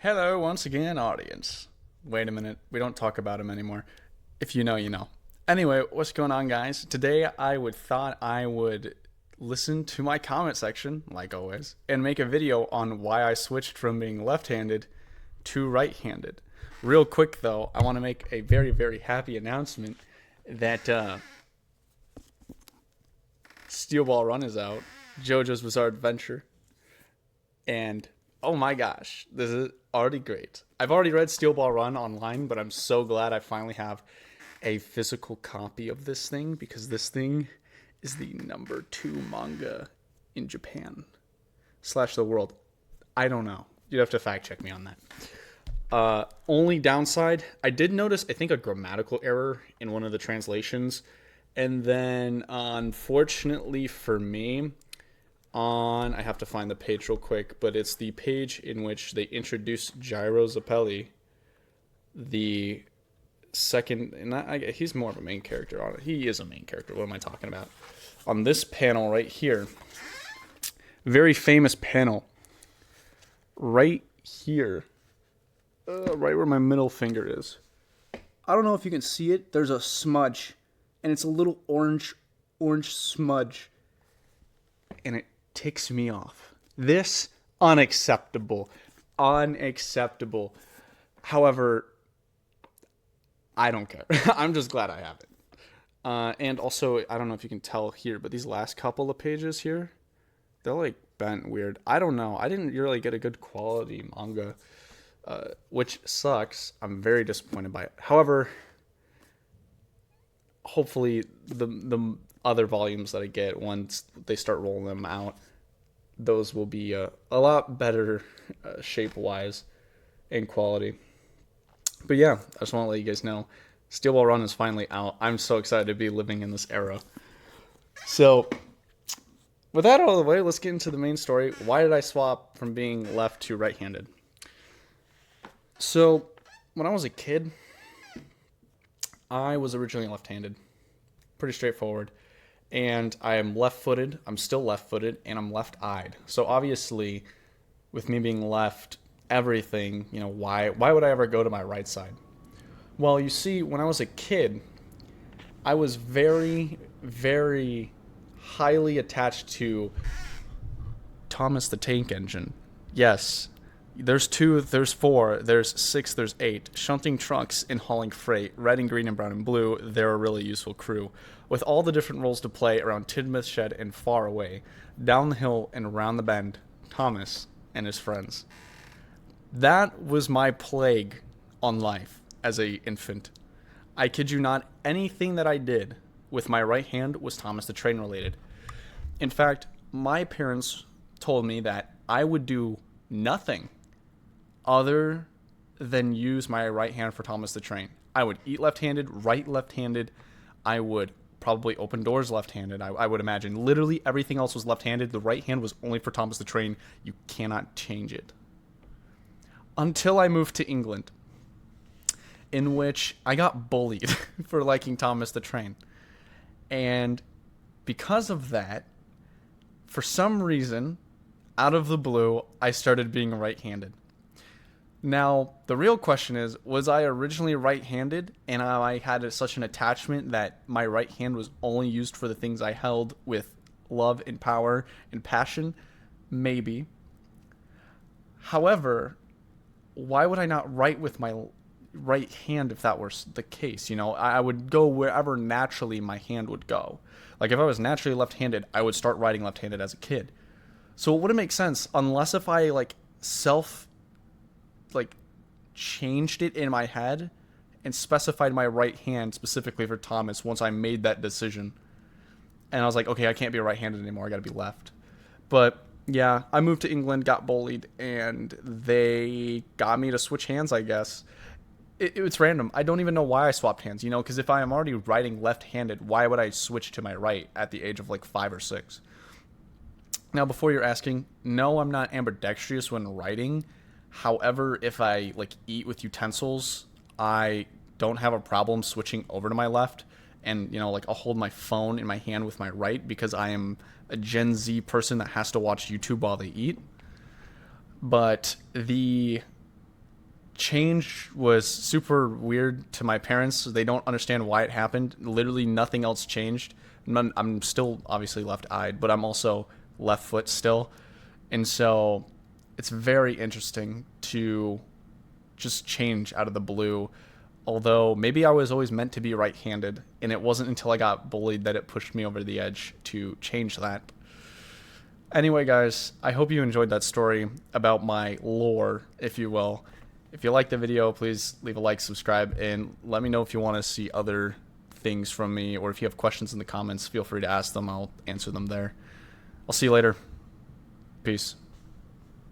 Hello, once again, audience. Wait a minute, we don't talk about him anymore. If you know, you know. Anyway, what's going on, guys? Today thought I would listen to my comment section, like always, and make a video on why I switched from being left-handed to right-handed. Real quick, though, I want to make a very, very happy announcement that Steel Ball Run is out, JoJo's Bizarre Adventure, and oh my gosh, this is already great. I've already read Steel Ball Run online, but I'm so glad I finally have a physical copy of this thing because this thing is the #2 manga in Japan slash the world. I don't know. You'd have to fact check me on that. Only downside, I did notice, I think, a grammatical error in one of the translations. And then, unfortunately for me, I have to find the page real quick, but it's the page in which they introduce Gyro Zappelli, the second, and he's more of a main character on it. He is a main character. What am I talking about? On this panel right here, very famous panel, right here, right where my middle finger is. I don't know if you can see it. There's a smudge, and it's a little orange smudge, and it ticks me off. This unacceptable. However, I don't care. I'm just glad I have it. And also, I don't know if you can tell here, but these last couple of pages here, they're like bent weird. I don't know. I didn't really get a good quality manga, which sucks. I'm very disappointed by it. However, hopefully the other volumes that I get once they start rolling them out, those will be a lot better shape-wise and quality. But yeah, I just want to let you guys know, Steel Ball Run is finally out. I'm so excited to be living in this era. So, with that out of the way, let's get into the main story. Why did I swap from being left to right-handed? So, when I was a kid, I was originally left-handed. Pretty straightforward. And I am left-footed. I'm still left-footed, and I'm left-eyed. So obviously, with me being left, everything, why would I ever go to my right side? Well, you see, when I was a kid, I was very, very highly attached to Thomas the Tank Engine. Yes, there's 2, there's 4, there's 6, there's 8. Shunting trucks and hauling freight, red and green and brown and blue, they're a really useful crew. With all the different roles to play around Tidmouth Shed and far away, down the hill and around the bend, Thomas and his friends. That was my plague on life as an infant. I kid you not, anything that I did with my right hand was Thomas the Train related. In fact, my parents told me that I would do nothing other than use my right hand for Thomas the Train. I would eat left-handed, write left-handed. I would probably open doors left-handed, I would imagine. Literally everything else was left-handed. The right hand was only for Thomas the Train. You cannot change it. Until I moved to England, in which I got bullied for liking Thomas the Train. And because of that, for some reason, out of the blue, I started being right-handed. Now, the real question is, was I originally right-handed and I had such an attachment that my right hand was only used for the things I held with love and power and passion? Maybe. However, why would I not write with my right hand if that were the case? I would go wherever naturally my hand would go. Like if I was naturally left-handed, I would start writing left-handed as a kid. So it wouldn't make sense unless if I changed it in my head and specified my right hand specifically for Thomas once I made that decision. And I was like, okay, I can't be right-handed anymore. I got to be left. But yeah, I moved to England, got bullied, and they got me to switch hands, I guess. It's random. I don't even know why I swapped hands, because if I am already writing left-handed, why would I switch to my right at the age of 5 or 6? Now, before you're asking, no, I'm not ambidextrous when writing. However, if I eat with utensils, I don't have a problem switching over to my left. And, I'll hold my phone in my hand with my right because I am a Gen Z person that has to watch YouTube while they eat. But the change was super weird to my parents. They don't understand why it happened. Literally nothing else changed. I'm still obviously left-eyed, but I'm also left foot still. And so it's very interesting to just change out of the blue. Although maybe I was always meant to be right-handed, and it wasn't until I got bullied that it pushed me over the edge to change that. Anyway, guys, I hope you enjoyed that story about my lore, if you will. If you liked the video, please leave a like, subscribe, and let me know if you want to see other things from me, or if you have questions in the comments, feel free to ask them. I'll answer them there. I'll see you later. Peace.